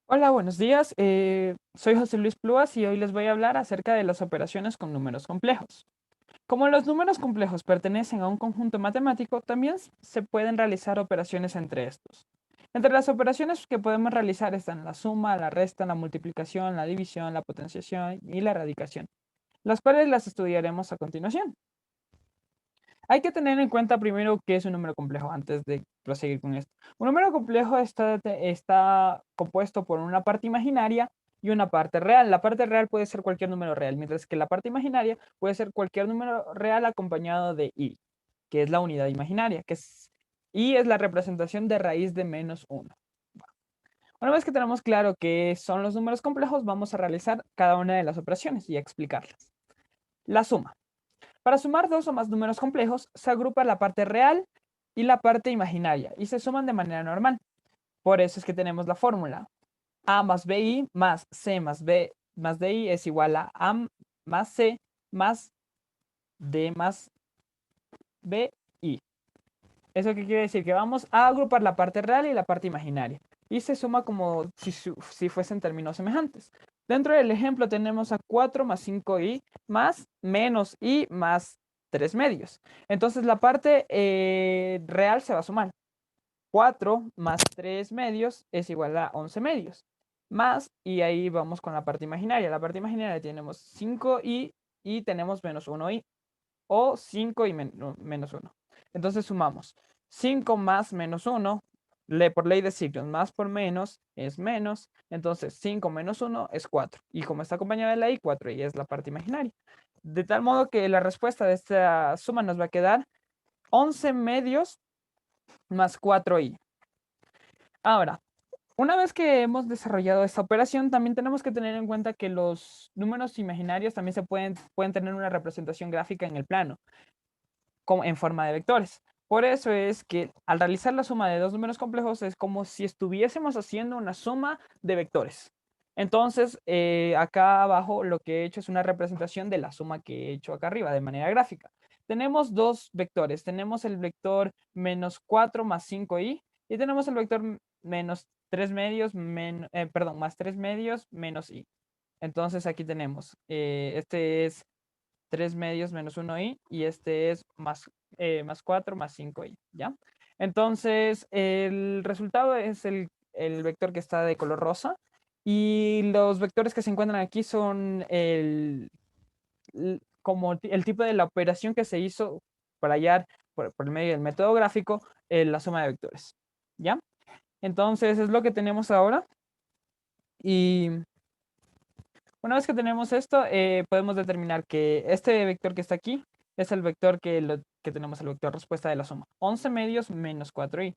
Hola, buenos días. Soy José Luis Pluas y hoy les voy a hablar acerca de las operaciones con números complejos. Como los números complejos pertenecen a un conjunto matemático, también se pueden realizar operaciones entre estos. Entre las operaciones que podemos realizar están la suma, la resta, la multiplicación, la división, la potenciación y la radicación, las cuales las estudiaremos a continuación. Hay que tener en cuenta primero qué es un número complejo antes de proseguir con esto. Un número complejo está compuesto por una parte imaginaria y una parte real. La parte real puede ser cualquier número real, mientras que la parte imaginaria puede ser cualquier número real acompañado de i, que es la unidad imaginaria, i es la representación de raíz de menos 1. Una vez que tenemos claro qué son los números complejos, vamos a realizar cada una de las operaciones y a explicarlas. La suma. Para sumar dos o más números complejos, se agrupa la parte real y la parte imaginaria y se suman de manera normal. Por eso es que tenemos la fórmula. A más BI más C más B más DI es igual a más C más D más BI. ¿Eso qué quiere decir? Que vamos a agrupar la parte real y la parte imaginaria. Y se suma como si fuesen términos semejantes. Dentro del ejemplo tenemos a 4 más 5i más menos i más 3 medios. Entonces la parte real se va a sumar. 4 más 3 medios es igual a 11 medios. Más, y ahí vamos con la parte imaginaria. La parte imaginaria tenemos 5i y tenemos menos 1i o 5 y menos 1. Entonces sumamos 5 más menos 1, por ley de signos, más por menos es menos, entonces 5 menos 1 es 4. Y como está acompañada de la i, 4i es la parte imaginaria. De tal modo que la respuesta de esta suma nos va a quedar 11 medios más 4i. Ahora, una vez que hemos desarrollado esta operación, también tenemos que tener en cuenta que los números imaginarios también pueden tener una representación gráfica en el plano como en forma de vectores. Por eso es que al realizar la suma de dos números complejos es como si estuviésemos haciendo una suma de vectores. Entonces, acá abajo lo que he hecho es una representación de la suma que he hecho acá arriba de manera gráfica. Tenemos dos vectores. Tenemos el vector menos 4 más 5i y tenemos el vector menos 3 medios, más 3 medios menos i. Entonces aquí tenemos, este es 3 medios menos 1i y este es más 4 más 5i, ¿ya? Entonces, el resultado es el vector que está de color rosa y los vectores que se encuentran aquí son como el tipo de la operación que se hizo para hallar por medio del método gráfico la suma de vectores, ¿ya? Entonces, es lo que tenemos ahora y una vez que tenemos esto, podemos determinar que este vector que está aquí es el vector que tenemos, el vector respuesta de la suma. 11 medios menos 4i.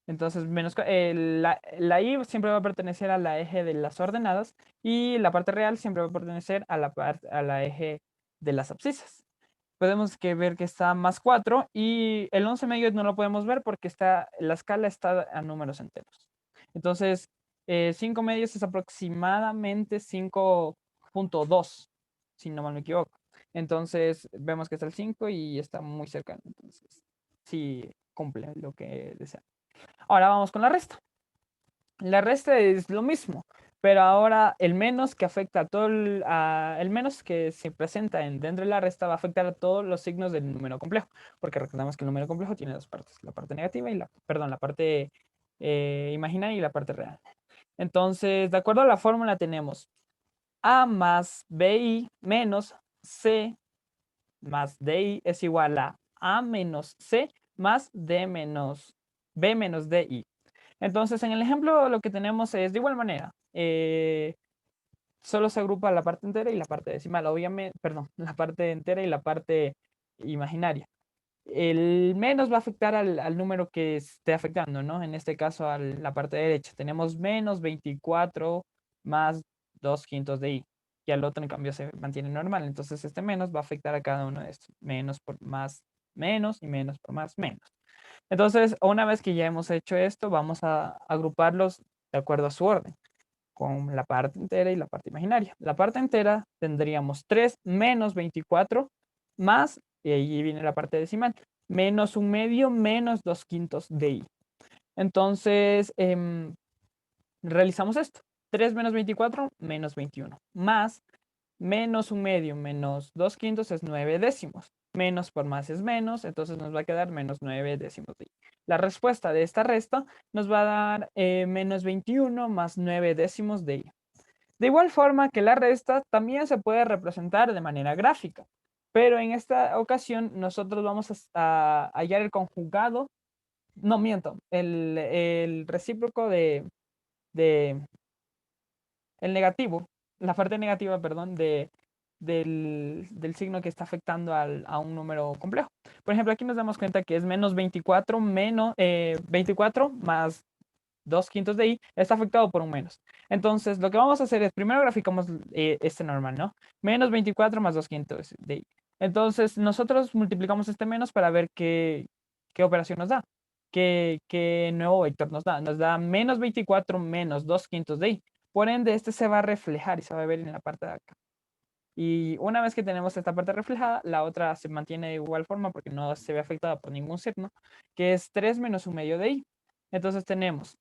Entonces, la i siempre va a pertenecer a la eje de las ordenadas y la parte real siempre va a pertenecer a la eje de las abscisas. Podemos ver que está más 4 y el 11 medios no lo podemos ver porque la escala está a números enteros. Entonces, 5 medios es aproximadamente 5.2, si no mal me equivoco. Entonces, vemos que está el 5 y está muy cercano. Entonces, sí cumple lo que desea. Ahora vamos con la resta. La resta es lo mismo, pero ahora el menos que afecta a todo el menos que se presenta dentro de la resta va a afectar a todos los signos del número complejo, porque recordamos que el número complejo tiene dos partes, la parte negativa y la parte imaginaria y la parte real. Entonces, de acuerdo a la fórmula tenemos A más BI menos C más DI es igual a A menos C más D menos B menos DI. Entonces, en el ejemplo lo que tenemos es de igual manera. Solo se agrupa la parte entera y la parte decimal. Obviamente, perdón, la parte entera y la parte imaginaria. El menos va a afectar al número que esté afectando, ¿no? En este caso a la parte derecha. Tenemos menos 24 más 2 quintos de i. Y al otro, en cambio, se mantiene normal. Entonces, este menos va a afectar a cada uno de estos. Menos por más menos y menos por más menos. Entonces, una vez que ya hemos hecho esto, vamos a agruparlos de acuerdo a su orden, con la parte entera y la parte imaginaria. La parte entera tendríamos 3 menos 24 más, y ahí viene la parte decimal, menos un medio menos 2 quintos de i. Entonces, realizamos esto. 3 menos 24, menos 21. Más menos un medio menos 2 quintos es 9 décimos. Menos por más es menos, entonces nos va a quedar menos 9 décimos de i. La respuesta de esta resta nos va a dar menos 21 más 9 décimos de i. De igual forma que la resta también se puede representar de manera gráfica, pero en esta ocasión nosotros vamos a hallar el conjugado, no miento, el recíproco de el negativo, la parte negativa, perdón, del signo que está afectando a un número complejo. Por ejemplo, aquí nos damos cuenta que es menos 24, 24 más 2 quintos de i está afectado por un menos. Entonces, lo que vamos a hacer es, primero graficamos este normal, ¿no? Menos 24 más 2 quintos de i. Entonces, nosotros multiplicamos este menos para ver qué operación nos da. ¿Qué nuevo vector nos da? Nos da menos 24 menos 2 quintos de i. Por ende, este se va a reflejar y se va a ver en la parte de acá. Y una vez que tenemos esta parte reflejada, la otra se mantiene de igual forma porque no se ve afectada por ningún signo, que es 3 menos un medio de i. Entonces tenemos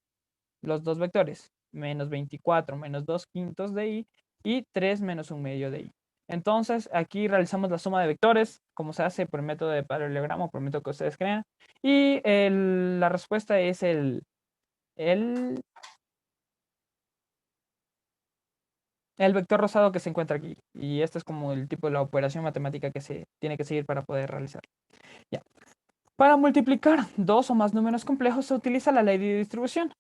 los dos vectores, menos 24 menos 2 quintos de i y 3 menos un medio de i. Entonces aquí realizamos la suma de vectores, como se hace por el método de paralelogramo, por el método que ustedes crean, y la respuesta es el el vector rosado que se encuentra aquí. Y este es como el tipo de la operación matemática que se tiene que seguir para poder realizar. Ya. Para multiplicar dos o más números complejos se utiliza la ley de distribución.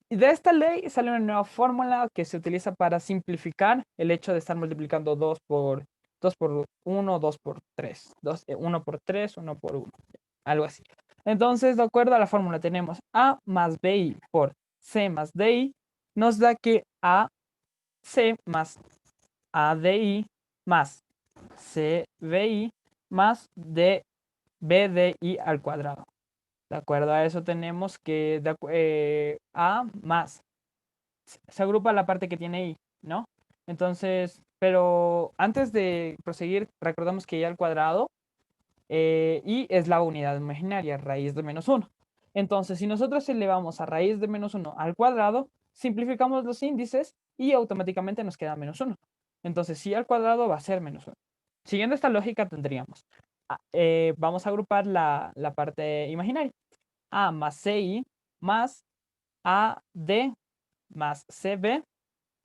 Y de esta ley sale una nueva fórmula que se utiliza para simplificar el hecho de estar multiplicando 2 por 1, 2 por 3, 1 por 3, 1 por 1, algo así. Entonces, de acuerdo a la fórmula, tenemos A más BI por C más DI, nos da que AC más ADI más CBI más BDI al cuadrado. De acuerdo a eso tenemos que A más se agrupa la parte que tiene I, ¿no? Entonces, pero antes de proseguir, recordamos que I al cuadrado I es la unidad imaginaria, raíz de menos 1. Entonces, si nosotros elevamos a raíz de menos 1 al cuadrado, simplificamos los índices y automáticamente nos queda menos 1. Entonces, I al cuadrado va a ser menos 1. Siguiendo esta lógica, tendríamos, vamos a agrupar la parte imaginaria. A más CI más AD más CB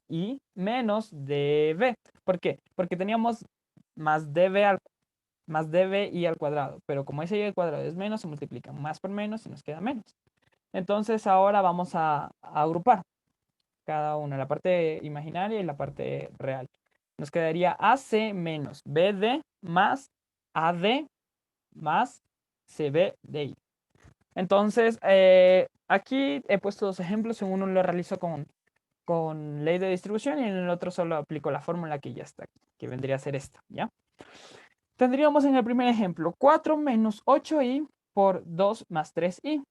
y menos DB. ¿Por qué? Porque teníamos más DB y al cuadrado, pero como ese y al cuadrado es menos, se multiplica más por menos y nos queda menos. Entonces ahora vamos a agrupar cada una, la parte imaginaria y la parte real. Nos quedaría AC menos BD más AD más CB de I. Entonces, aquí he puesto dos ejemplos. En uno lo realizo con ley de distribución y en el otro solo aplico la fórmula que ya está, que vendría a ser esta, ¿ya? Tendríamos en el primer ejemplo 4 menos 8i por 2 más 3i.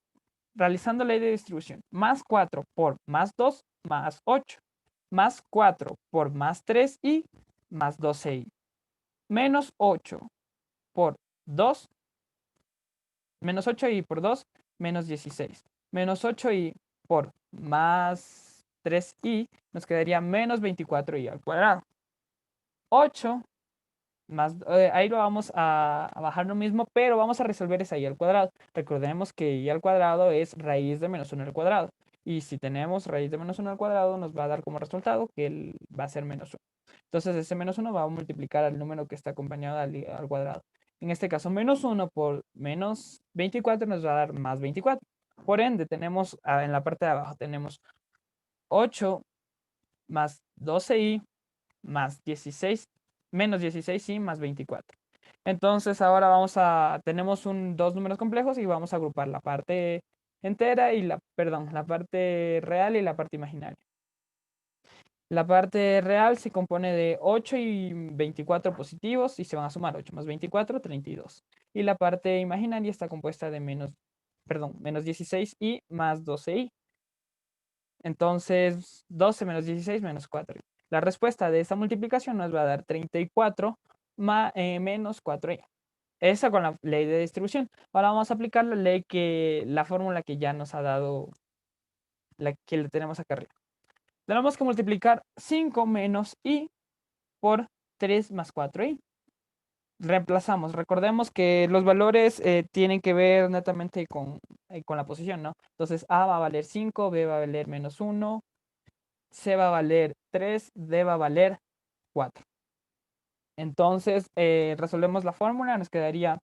Realizando ley de distribución, más 4 por más 2 más 8, más 4 por más 3i más 12i, menos 8 por 2, menos 8i por 2, menos 16, menos 8i por más 3i, nos quedaría menos 24i al cuadrado. 8 más, ahí lo vamos a bajar lo mismo, pero vamos a resolver esa i al cuadrado. Recordemos que i al cuadrado es raíz de menos 1 al cuadrado. Y si tenemos raíz de menos 1 al cuadrado, nos va a dar como resultado que va a ser menos 1. Entonces ese menos 1 va a multiplicar al número que está acompañado al cuadrado. En este caso, menos 1 por menos 24 nos va a dar más 24. Por ende, tenemos en la parte de abajo, tenemos 8 más 12i más 16, menos 16i más 24. Entonces ahora tenemos dos números complejos y vamos a agrupar la parte entera y la parte real y la parte imaginaria. La parte real se compone de 8 y 24 positivos y se van a sumar 8 más 24, 32. Y la parte imaginaria está compuesta de menos 16 y más 12i. Entonces, 12 menos 16 menos 4. La respuesta de esta multiplicación nos va a dar 34 menos 4i. Esa con la ley de distribución. Ahora vamos a aplicar la fórmula que ya nos ha dado, la que le tenemos acá arriba. Tenemos que multiplicar 5 menos i por 3 más 4i. Reemplazamos. Recordemos que los valores tienen que ver netamente con la posición, ¿no? Entonces a va a valer 5, b va a valer menos 1, c va a valer 3, d va a valer 4. Entonces resolvemos la fórmula, nos quedaría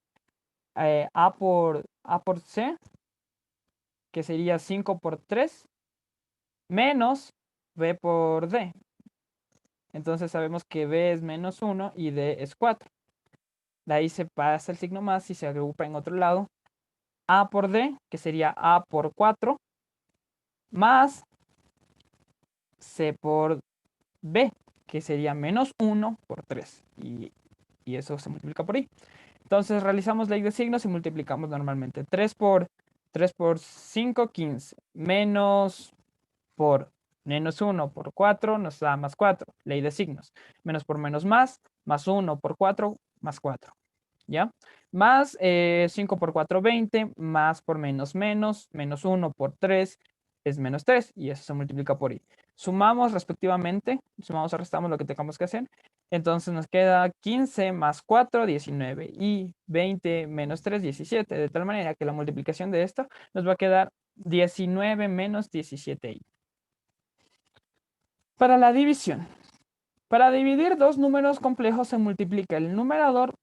a por c, que sería 5 por 3, menos b por d. Entonces sabemos que b es menos 1 y d es 4. De ahí se pasa el signo más y se agrupa en otro lado. A por D, que sería A por 4, más C por B, que sería menos 1 por 3. Y eso se multiplica por I. Entonces realizamos ley de signos y multiplicamos normalmente. 3 por 5, 15. Menos por menos 1 por 4 nos da más 4. Ley de signos. Menos por menos más 1 por 4, más 4. ¿Ya? Más 5 por 4, 20, más por menos, menos 1 por 3 es menos 3 y eso se multiplica por i. Sumamos respectivamente, sumamos o restamos lo que tengamos que hacer. Entonces nos queda 15 más 4, 19 y 20 menos 3, 17. De tal manera que la multiplicación de esto nos va a quedar 19 menos 17i. Para la división. Para dividir dos números complejos se multiplica el numerador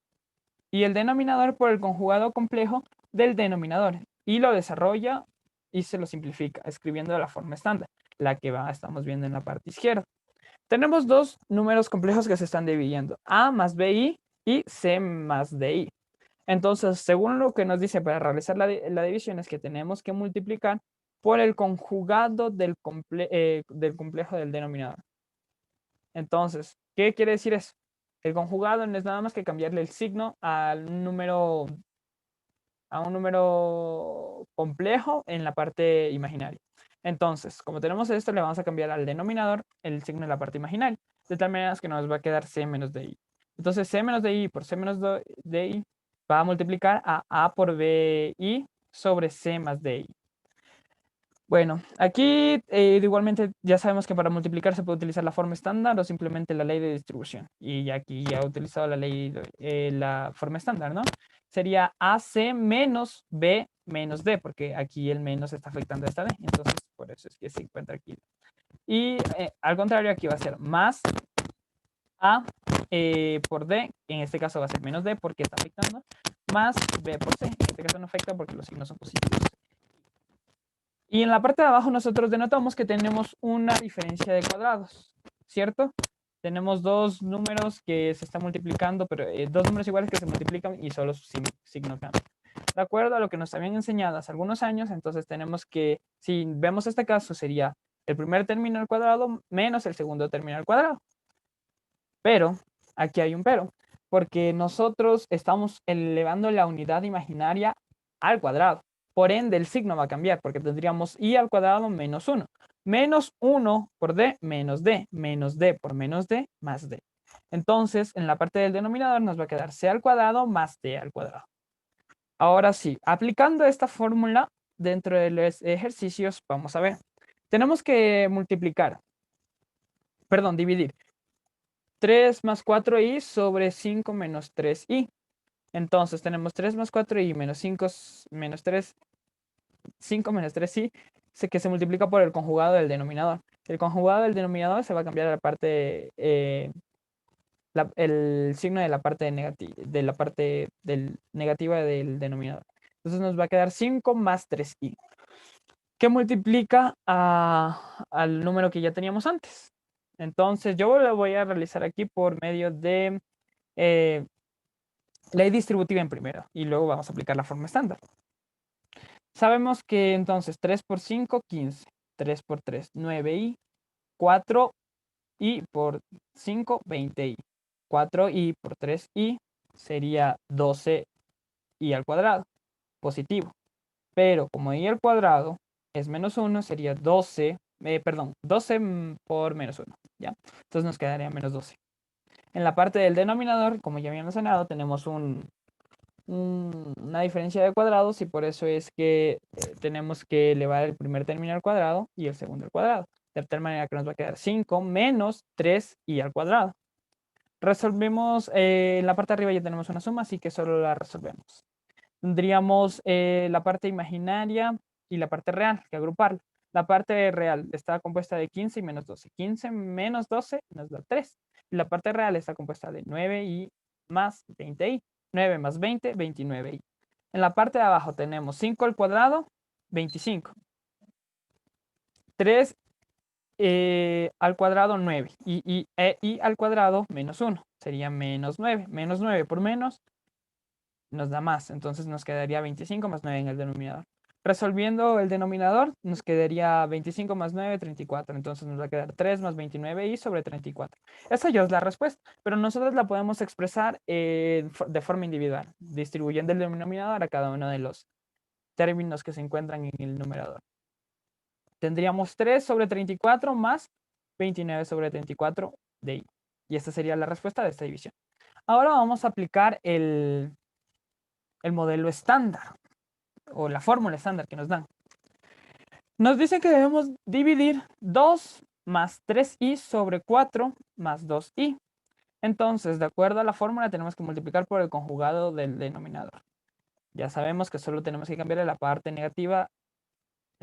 y el denominador por el conjugado complejo del denominador y lo desarrolla y se lo simplifica escribiendo de la forma estándar, la que estamos viendo en la parte izquierda. Tenemos dos números complejos que se están dividiendo, a más bi y c más di. Entonces, según lo que nos dice para realizar la división es que tenemos que multiplicar por el conjugado del complejo del denominador. Entonces, ¿qué quiere decir eso? El conjugado no es nada más que cambiarle el signo a un número complejo en la parte imaginaria. Entonces, como tenemos esto, le vamos a cambiar al denominador el signo en la parte imaginaria, de tal manera que nos va a quedar c menos di. Entonces, c menos di por c menos di va a multiplicar a por bi sobre c más di. Bueno, aquí igualmente ya sabemos que para multiplicar se puede utilizar la forma estándar o simplemente la ley de distribución. Y aquí ya he utilizado la ley, la forma estándar, ¿no? Sería AC menos B menos D, porque aquí el menos está afectando a esta D. Entonces, por eso es que se encuentra aquí. Y al contrario, aquí va a ser más A por D, en este caso va a ser menos D porque está afectando, más B por C. En este caso no afecta porque los signos son positivos. Y en la parte de abajo nosotros denotamos que tenemos una diferencia de cuadrados, ¿cierto? Tenemos dos números que se están multiplicando, pero dos números iguales que se multiplican y solo su signo cambia. De acuerdo a lo que nos habían enseñado hace algunos años, entonces tenemos que, si vemos este caso, sería el primer término al cuadrado menos el segundo término al cuadrado. Pero, aquí hay un pero, porque nosotros estamos elevando la unidad imaginaria al cuadrado. Por ende, el signo va a cambiar porque tendríamos i al cuadrado menos 1. Menos 1 por d menos d por menos d más d. Entonces, en la parte del denominador nos va a quedar c al cuadrado más d al cuadrado. Ahora sí, aplicando esta fórmula dentro de los ejercicios, vamos a ver. Tenemos que dividir 3 más 4i sobre 5 menos 3i. Entonces tenemos 3 más 4i menos 5 menos 3, 5 menos 3i, que se multiplica por el conjugado del denominador. El conjugado del denominador se va a cambiar a la parte, el signo de la parte negativa del denominador. Entonces nos va a quedar 5 más 3i, que multiplica al número que ya teníamos antes. Entonces yo lo voy a realizar aquí por medio de ley distributiva en primero y luego vamos a aplicar la forma estándar. Sabemos que entonces 3 por 5, 15. 3 por 3, 9i. 4i por 5, 20i. 4i por 3i sería 12i al cuadrado, positivo. Pero como i al cuadrado es menos 1, sería 12 por menos 1, ¿ya? Entonces nos quedaría menos 12. En la parte del denominador, como ya habíamos mencionado, tenemos una diferencia de cuadrados y por eso es que tenemos que elevar el primer término al cuadrado y el segundo al cuadrado. de tal manera que nos va a quedar 5 menos 3i al cuadrado. Resolvemos, en la parte de arriba ya tenemos una suma, así que solo la resolvemos. Tendríamos la parte imaginaria y la parte real, que agruparla. La parte real está compuesta de 15 y menos 12. 15 menos 12 nos da 3. Y la parte real está compuesta de 9i más 20i. 9 más 20, 29i. En la parte de abajo tenemos 5 al cuadrado, 25. 3 al cuadrado, 9. Y al cuadrado, menos 1. Sería menos 9. Menos 9 por menos nos da más. Entonces nos quedaría 25 más 9 en el denominador. Resolviendo el denominador, nos quedaría 25 más 9, 34. Entonces nos va a quedar 3 más 29 y sobre 34. Esa ya es la respuesta, pero nosotros la podemos expresar de forma individual, distribuyendo el denominador a cada uno de los términos que se encuentran en el numerador. Tendríamos 3 sobre 34 más 29 sobre 34 de i. Y esta sería la respuesta de esta división. Ahora vamos a aplicar el modelo estándar o la fórmula estándar que nos dan. Nos dice que debemos dividir 2 más 3i sobre 4 más 2i. Entonces, de acuerdo a la fórmula, tenemos que multiplicar por el conjugado del denominador. Ya sabemos que solo tenemos que cambiar la parte negativa,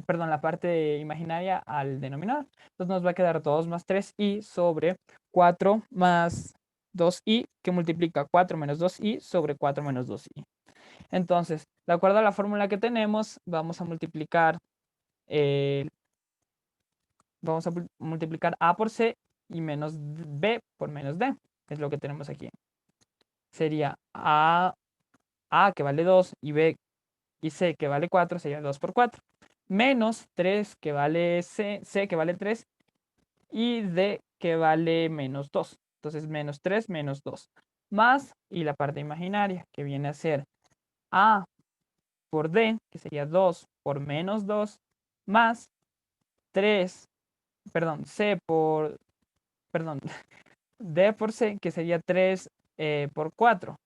perdón, la parte imaginaria al denominador. Entonces nos va a quedar 2 más 3i sobre 4 más 2i, que multiplica 4 menos 2i sobre 4 menos 2i. Entonces, de acuerdo a la fórmula que tenemos, vamos a multiplicar A por C y menos B por menos D. Es lo que tenemos aquí. Sería A que vale 2 y B y C que vale 4, sería 2 por 4. Menos 3 que vale C que vale 3 y D que vale menos 2. Entonces, menos 3 menos 2. Más, y la parte imaginaria, que viene a ser A por D, que sería 2 por menos 2, más 3, perdón, D por C, que sería 3 por 4,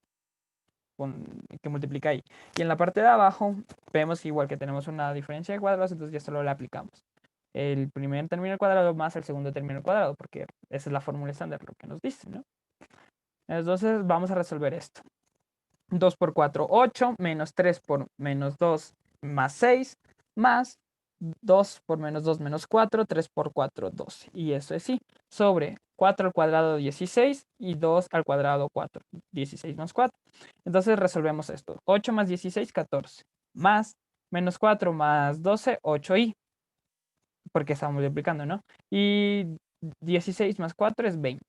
que multiplica ahí. Y en la parte de abajo vemos igual que tenemos una diferencia de cuadrados, entonces ya solo la aplicamos. El primer término al cuadrado más el segundo término al cuadrado, porque esa es la fórmula estándar, lo que nos dice, ¿no? Entonces vamos a resolver esto. 2 por 4, 8, menos 3 por menos 2, más 6, más 2 por menos 2, menos 4, 3 por 4, 12. Y eso es sí, sobre 4 al cuadrado, 16, y 2 al cuadrado, 4. 16 más 4. Entonces resolvemos esto. 8 más 16, 14. Más menos 4 más 12, 8i. Porque estamos multiplicando, ¿no? Y 16 más 4 es 20.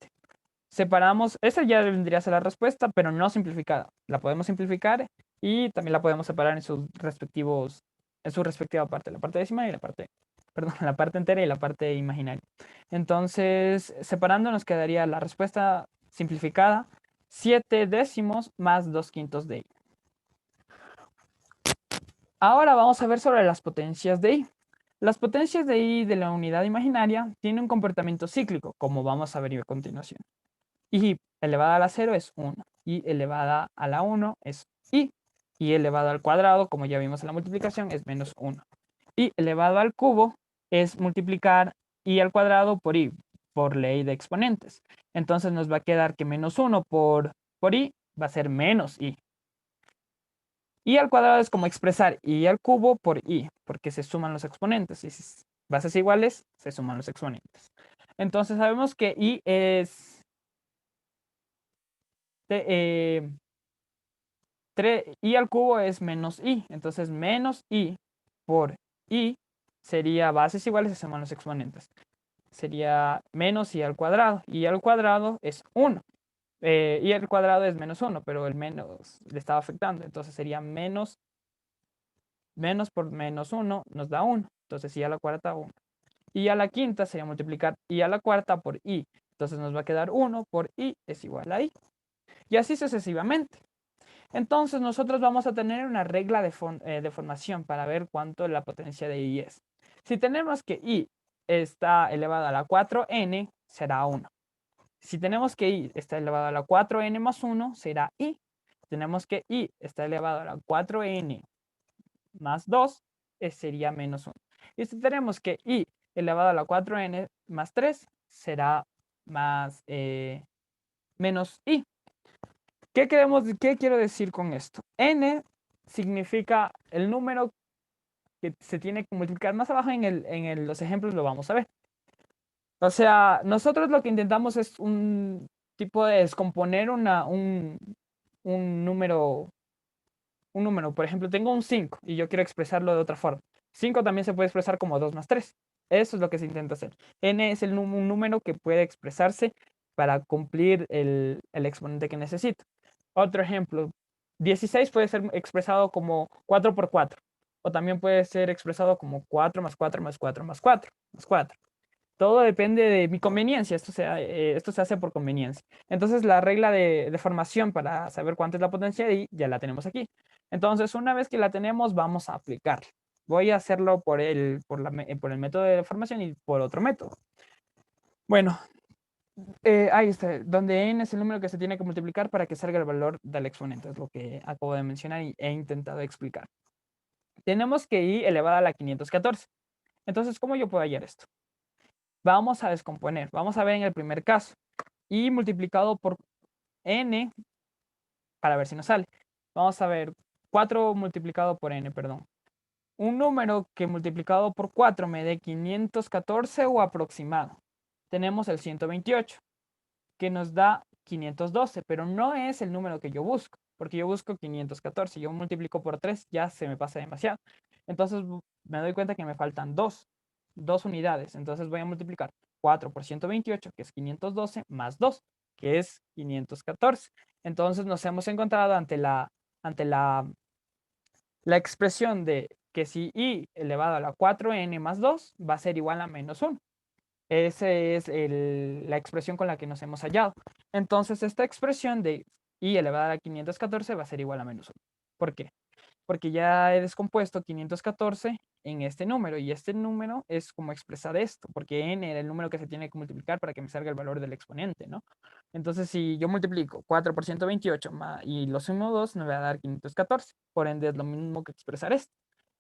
Separamos, esa ya vendría a ser la respuesta, pero no simplificada. La podemos simplificar y también la podemos separar en sus respectivos, en su respectiva parte, la parte decimal y la parte, perdón, la parte entera y la parte imaginaria. Entonces, separando nos quedaría la respuesta simplificada, 7 décimos más 2 quintos de i. Ahora vamos a ver sobre las potencias de i. Las potencias de i de la unidad imaginaria tienen un comportamiento cíclico, como vamos a ver a continuación. I elevada a la 0 es 1. I elevada a la 1 es i. I elevado al cuadrado, como ya vimos en la multiplicación, es menos 1. I elevado al cubo es multiplicar i al cuadrado por i, por ley de exponentes. Entonces nos va a quedar que menos 1 por i va a ser menos i. I al cuadrado es como expresar i al cubo por i, porque se suman los exponentes. Y si bases iguales, se suman los exponentes. Entonces sabemos que i es i al cubo es menos i. Entonces menos i por i sería bases iguales, se suman los exponentes. Sería menos i al cuadrado. I al cuadrado es 1. I al cuadrado es menos 1, pero el menos le estaba afectando. Entonces sería menos por menos 1 nos da 1. Entonces i a la cuarta, 1. Y a la quinta sería multiplicar i a la cuarta por i. Entonces nos va a quedar 1 por i es igual a i. Y así sucesivamente. Entonces nosotros vamos a tener una regla de formación para ver cuánto la potencia de i es. Si tenemos que i está elevado a la 4n, será 1. Si tenemos que i está elevado a la 4n más 1, será i. Tenemos que i está elevado a la 4n más 2, sería menos 1. Y si tenemos que i elevado a la 4n más 3 será más menos i. ¿Qué quiero decir con esto? N significa el número que se tiene que multiplicar. Más abajo los ejemplos lo vamos a ver. O sea, nosotros lo que intentamos es un tipo de descomponer un número. Un número, por ejemplo, tengo un 5 y yo quiero expresarlo de otra forma. 5 también se puede expresar como 2 más 3. Eso es lo que se intenta hacer. N es un número que puede expresarse para cumplir el exponente que necesito. Otro ejemplo, 16 puede ser expresado como 4 por 4. O también puede ser expresado como 4 más 4 más 4 más 4 más 4. Todo depende de mi conveniencia. Esto se hace por conveniencia. Entonces, la regla de formación para saber cuánto es la potencia de I ya la tenemos aquí. Entonces, una vez que la tenemos, vamos a aplicarla. Voy a hacerlo por el método de formación y por otro método. Bueno, ahí está, donde n es el número que se tiene que multiplicar para que salga el valor del exponente. Es lo que acabo de mencionar y he intentado explicar. Tenemos que i elevada a la 514. Entonces, ¿cómo yo puedo hallar esto? Vamos a descomponer. Vamos a ver en el primer caso. I multiplicado por n para ver si nos sale. Vamos a ver 4 multiplicado por n, perdón. Un número que multiplicado por 4 me dé 514 o aproximado. Tenemos el 128, que nos da 512, pero no es el número que yo busco, porque yo busco 514. Yo multiplico por 3, ya se me pasa demasiado. Entonces me doy cuenta que me faltan 2 unidades. Entonces voy a multiplicar 4 por 128, que es 512, más 2, que es 514. Entonces nos hemos encontrado ante la expresión de que si i elevado a la 4n más 2 va a ser igual a menos 1. Esa es la expresión con la que nos hemos hallado. Entonces, esta expresión de i elevado a la 514 va a ser igual a menos 1. ¿Por qué? Porque ya he descompuesto 514 en este número y este número es como expresar esto, porque n era el número que se tiene que multiplicar para que me salga el valor del exponente, ¿no? Entonces, si yo multiplico 4 por 128 y lo sumo 2, me va a dar 514. Por ende, es lo mismo que expresar esto.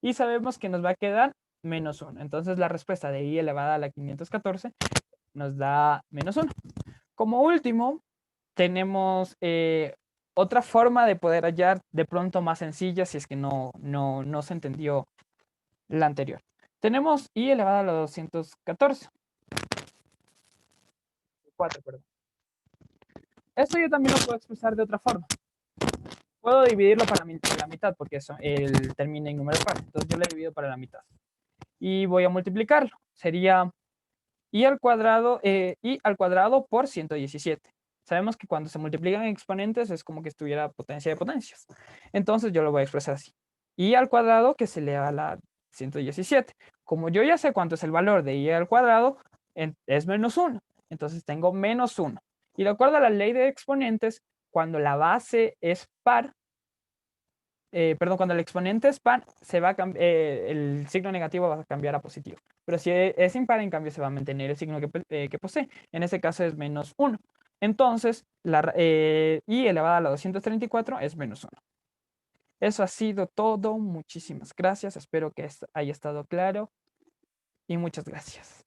Y sabemos que nos va a quedar menos 1. Entonces, la respuesta de i elevada a la 514 nos da menos 1. Como último, tenemos otra forma de poder hallar de pronto más sencilla si es que no se entendió la anterior. Tenemos i elevada a la 214. 4, perdón. Esto yo también lo puedo expresar de otra forma. Puedo dividirlo para la mitad porque eso termina en número par. Entonces yo lo divido para la mitad. Y voy a multiplicarlo. Sería i al cuadrado por 117. Sabemos que cuando se multiplican exponentes es como que estuviera potencia de potencias. Entonces yo lo voy a expresar así. I al cuadrado que se eleva a la 117. Como yo ya sé cuánto es el valor de i al cuadrado, es menos 1. Entonces tengo menos 1. Y de acuerdo a la ley de exponentes, cuando la base es par, cuando el exponente es par, el signo negativo va a cambiar a positivo. Pero si es impar, en cambio, se va a mantener el signo que posee. En ese caso es menos 1. Entonces, i elevada a la 234 es menos 1. Eso ha sido todo. Muchísimas gracias. Espero que haya estado claro. Y muchas gracias.